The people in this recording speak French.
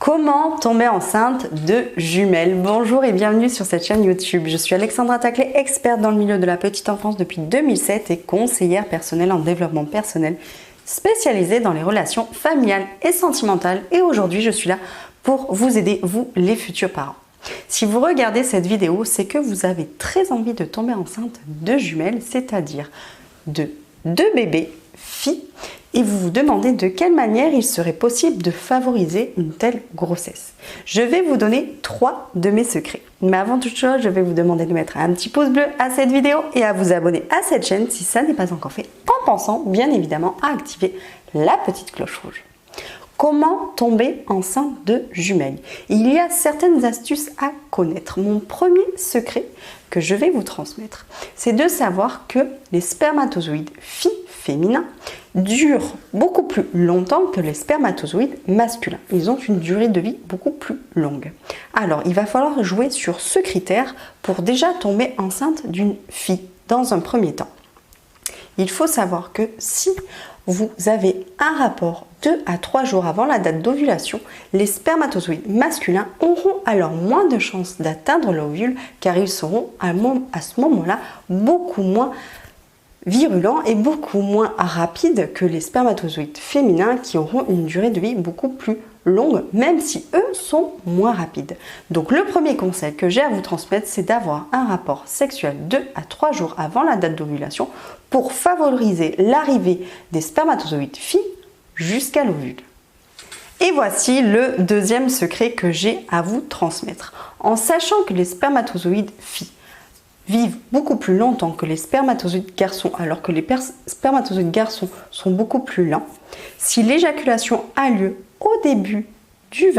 Comment tomber enceinte de jumelles? Bonjour et bienvenue sur cette chaîne YouTube. Je suis Alexandra Taclé, experte dans le milieu de la petite enfance depuis 2007 et conseillère personnelle en développement personnel, spécialisée dans les relations familiales et sentimentales. Et aujourd'hui, je suis là pour vous aider, vous les futurs parents. Si vous regardez cette vidéo, c'est que vous avez très envie de tomber enceinte de jumelles, c'est-à-dire de deux bébés filles, et vous vous demandez de quelle manière il serait possible de favoriser une telle grossesse. Je vais vous donner 3 de mes secrets. Mais avant toute chose, je vais vous demander de mettre un petit pouce bleu à cette vidéo et à vous abonner à cette chaîne si ça n'est pas encore fait, en pensant bien évidemment à activer la petite cloche rouge. Comment tomber enceinte de jumelles? Il y a certaines astuces à connaître. Mon premier secret que je vais vous transmettre, c'est de savoir que les spermatozoïdes féminins durent beaucoup plus longtemps que les spermatozoïdes masculins. Ils ont une durée de vie beaucoup plus longue. Alors, il va falloir jouer sur ce critère pour déjà tomber enceinte d'une fille dans un premier temps. Il faut savoir que si vous avez un rapport 2 à 3 jours avant la date d'ovulation, les spermatozoïdes masculins auront alors moins de chances d'atteindre l'ovule car ils seront à ce moment-là beaucoup moins virulents et beaucoup moins rapides que les spermatozoïdes féminins qui auront une durée de vie beaucoup plus longue, même si eux sont moins rapides. Donc le premier conseil que j'ai à vous transmettre, c'est d'avoir un rapport sexuel 2 à 3 jours avant la date d'ovulation pour favoriser l'arrivée des spermatozoïdes filles jusqu'à l'ovule. Et voici le deuxième secret que j'ai à vous transmettre. En sachant que les spermatozoïdes filles vivent beaucoup plus longtemps que les spermatozoïdes garçons, alors que les spermatozoïdes garçons sont beaucoup plus lents, si l'éjaculation a lieu au début du